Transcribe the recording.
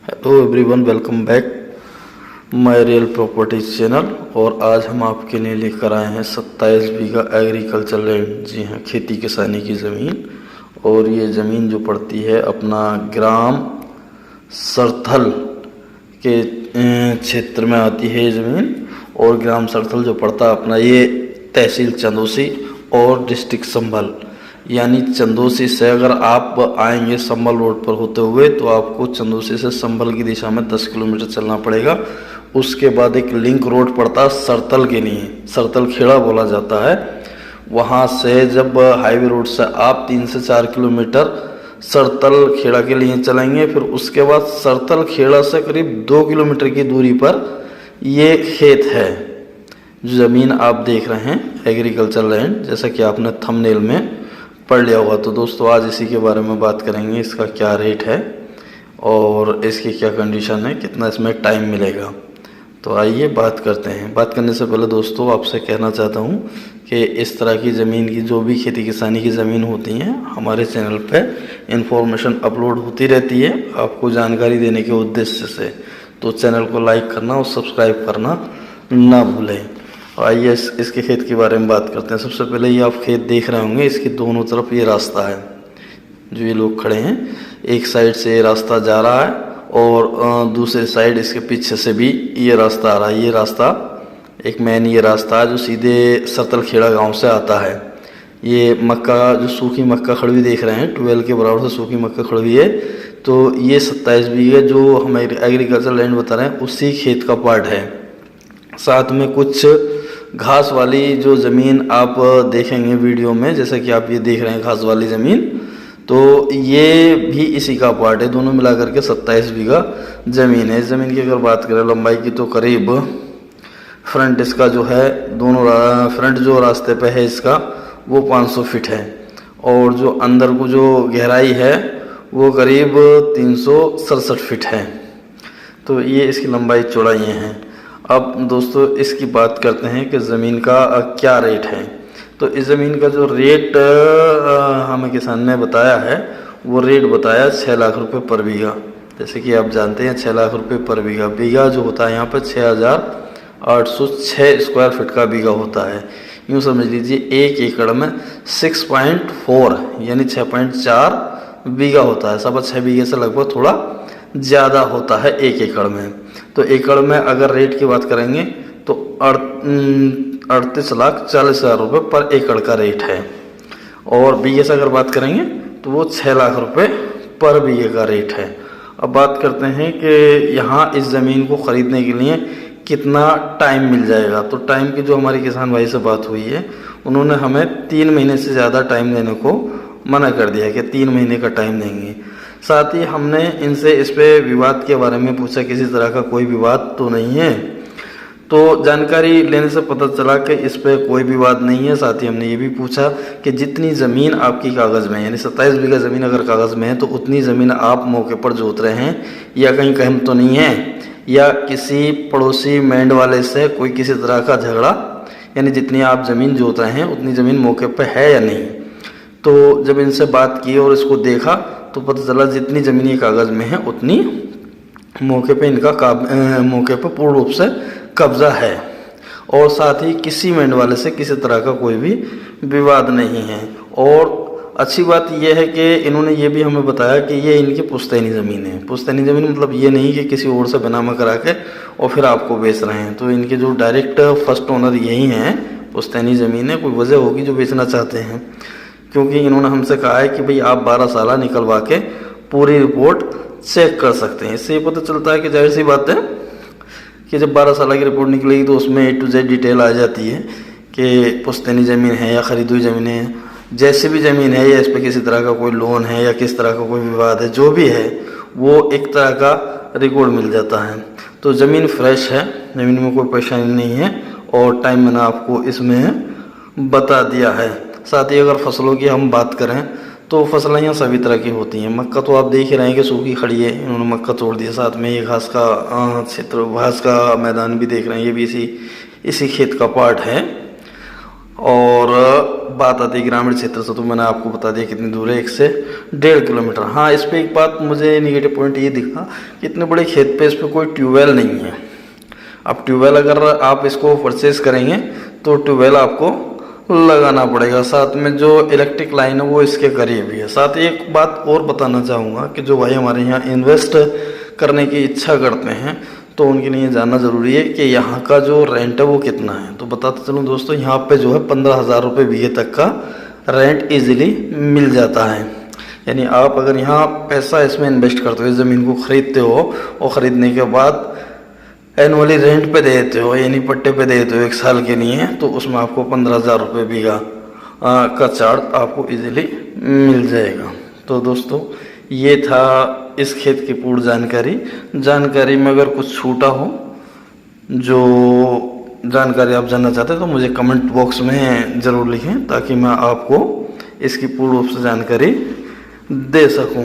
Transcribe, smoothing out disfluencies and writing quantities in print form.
Hello everyone, welcome back my real properties channel. और आज हम आपके लिए लेकर आए हैं 27 बीघा एग्रीकल्चर लैंड। जी हाँ, खेती किसानी की ज़मीन। और ये ज़मीन जो पड़ती है अपना ग्राम सरथल के क्षेत्र में आती है ये ज़मीन। और ग्राम सरथल जो पड़ता है अपना ये तहसील चंदौसी और डिस्ट्रिक्ट संभल, यानी चंदौसी से अगर आप आएंगे संभल रोड पर होते हुए तो आपको चंदौसी से संभल की दिशा में 10 किलोमीटर चलना पड़ेगा। उसके बाद एक लिंक रोड पड़ता है सरतल के लिए, सरतल खेड़ा बोला जाता है। वहाँ से जब हाईवे रोड से आप 3 से 4 किलोमीटर सरतल खेड़ा के लिए चलेंगे, फिर उसके बाद सरतल खेड़ा से करीब 2 किलोमीटर की दूरी पर ये खेत है। जो ज़मीन आप देख रहे हैं एग्रीकल्चर लैंड, जैसा कि आपने थंबनेल में पढ़ लिया होगा। तो दोस्तों आज इसी के बारे में बात करेंगे, इसका क्या रेट है और इसकी क्या कंडीशन है, कितना इसमें टाइम मिलेगा। तो आइए बात करते हैं। बात करने से पहले दोस्तों आपसे कहना चाहता हूं कि इस तरह की ज़मीन की जो भी खेती किसानी की ज़मीन होती हैं हमारे चैनल पे इन्फॉर्मेशन अपलोड होती रहती है आपको जानकारी देने के उद्देश्य से। तो चैनल को लाइक करना और सब्सक्राइब करना ना भूलें। आइए इसके खेत के बारे में बात करते हैं। सबसे पहले ये आप खेत देख रहे होंगे, इसकी दोनों तरफ ये रास्ता है। जो ये लोग खड़े हैं, एक साइड से ये रास्ता जा रहा है और दूसरे साइड इसके पीछे से भी ये रास्ता आ रहा है। ये रास्ता एक मेन ये रास्ता है जो सीधे सरतल खेड़ा गाँव से आता है। ये मक्का, जो सूखी मक्का खड़वी देख रहे हैं, 12 के बराबर से सूखी मक्का खड़वी है। तो ये 27 बीघे जो हम एग्रीकल्चर लैंड बता रहे हैं उसी खेत का पार्ट है। साथ में कुछ घास वाली जो ज़मीन आप देखेंगे वीडियो में, जैसा कि आप ये देख रहे हैं घास वाली ज़मीन, तो ये भी इसी का पार्ट है। दोनों मिलाकर के 27 बीघा ज़मीन है। इस ज़मीन की अगर बात करें लंबाई की तो करीब फ्रंट इसका जो है दोनों फ्रंट जो रास्ते पे है इसका वो 500 फीट है। और जो अंदर को जो गहराई है वो करीब 367 फीट है। तो ये इसकी लंबाई चौड़ाई हैं। अब दोस्तों इसकी बात करते हैं कि ज़मीन का क्या रेट है। तो इस ज़मीन का जो रेट हमें किसान ने बताया है वो रेट बताया 6 लाख रुपए पर बीघा। जैसे कि आप जानते हैं 6 लाख रुपए पर बीघा। बीघा जो होता है यहाँ पर 6806 स्क्वायर फीट का बीघा होता है। यूँ समझ लीजिए 1 एकड़ में 6.4 यानी 6.4 बीघा होता है। 6.5 बीघे से लगभग थोड़ा ज़्यादा होता है 1 एकड़ में। तो एकड़ में अगर रेट की बात करेंगे तो 38,40,000 रुपये पर एकड़ का रेट है। और बीघे से अगर बात करेंगे तो वो 6 लाख रुपए पर बीघे का रेट है। अब बात करते हैं कि यहाँ इस ज़मीन को ख़रीदने के लिए कितना टाइम मिल जाएगा। तो टाइम की जो हमारी किसान भाई से बात हुई है उन्होंने हमें 3 महीने से ज़्यादा टाइम देने को मना कर दिया कि 3 महीने का टाइम देंगे। साथ ही हमने इनसे इस पे विवाद के बारे में पूछा, किसी तरह का कोई विवाद तो नहीं है। तो जानकारी लेने से पता चला कि इस पे कोई विवाद नहीं है। साथ ही हमने ये भी पूछा कि जितनी ज़मीन आपकी कागज़ में है, यानी 27 बीघा ज़मीन अगर कागज़ में है तो उतनी ज़मीन आप मौके पर जोत रहे हैं या कहीं कहम तो नहीं है, या किसी पड़ोसी मैंड वाले से कोई किसी तरह का झगड़ा, यानी जितनी आप ज़मीन जोत रहे हैं उतनी ज़मीन मौके पर है या नहीं। तो जब इनसे बात की और इसको देखा तो पता चला जितनी ज़मीन ये कागज़ में है उतनी मौके पे इनका मौके पे पूर्ण रूप से कब्ज़ा है। और साथ ही किसी मैंड वाले से किसी तरह का कोई भी विवाद नहीं है। और अच्छी बात यह है कि इन्होंने ये भी हमें बताया कि ये इनकी पुश्तैनी ज़मीन है। पुश्तैनी ज़मीन मतलब ये नहीं कि किसी और से बनामा करा के और फिर आपको बेच रहे हैं। तो इनके जो डायरेक्ट फर्स्ट ओनर यही हैं, पुश्तैनी ज़मीन है। कोई वजह होगी जो बेचना चाहते हैं, क्योंकि इन्होंने हमसे कहा है कि भाई आप 12 साल निकलवा के पूरी रिपोर्ट चेक कर सकते हैं। इससे ये पता चलता है कि जाहिर सी बात है कि जब 12 साल की रिपोर्ट निकलेगी तो उसमें A to Z डिटेल आ जाती है कि पुश्तैनी ज़मीन है या ख़रीदी हुई ज़मीन है, जैसी भी ज़मीन है, या इस पर किसी तरह का कोई लोन है या किस तरह का कोई विवाद है, जो भी है वो एक तरह का रिकॉर्ड मिल जाता है। तो ज़मीन फ्रेश है, ज़मीन में कोई परेशानी नहीं है और टाइम मैंने आपको इसमें बता दिया है। साथ ही अगर फसलों की हम बात करें तो फसलें यहाँ सभी तरह की होती हैं। मक्का तो आप देख ही रहे हैं कि सूखी खड़ी है, इन्होंने मक्का तोड़ दिया। साथ में ये घास का क्षेत्र, घास का मैदान भी देख रहे हैं, ये भी इसी खेत का पार्ट है। और बात आती है ग्रामीण क्षेत्र से, तो मैंने आपको बता दिया कितनी दूर है, 1 से 1.5 किलोमीटर। हाँ, इस पे एक बात मुझे निगेटिव पॉइंट ये दिखा कि इतने बड़े खेत पे इस पे कोई ट्यूबवेल नहीं है। अब ट्यूबवेल अगर आप इसको परचेज करेंगे तो ट्यूबवेल आपको लगाना पड़ेगा। साथ में जो इलेक्ट्रिक लाइन है वो इसके करीब ही है। साथ ही एक बात और बताना चाहूँगा कि जो भाई हमारे यहाँ इन्वेस्ट करने की इच्छा करते हैं तो उनके लिए जानना ज़रूरी है कि यहाँ का जो रेंट है वो कितना है। तो बताते चलूँ दोस्तों, यहाँ पे जो है 15,000 रुपये बीघे तक का रेंट इजीली मिल जाता है। यानी आप अगर यहाँ पैसा इसमें इन्वेस्ट करते हो, ज़मीन को ख़रीदते हो और ख़रीदने के बाद एनुअली रेंट पे देते हो, यानी पट्टे पे देते हो 1 साल के लिए, तो उसमें आपको 15,000 रुपये बीघा का चार्ज आपको इजीली मिल जाएगा। तो दोस्तों, ये था इस खेत की पूर्ण जानकारी में अगर कुछ छूटा हो, जो जानकारी आप जानना चाहते हैं, तो मुझे कमेंट बॉक्स में ज़रूर लिखें ताकि मैं आपको इसकी पूर्ण रूप से जानकारी दे सकूं।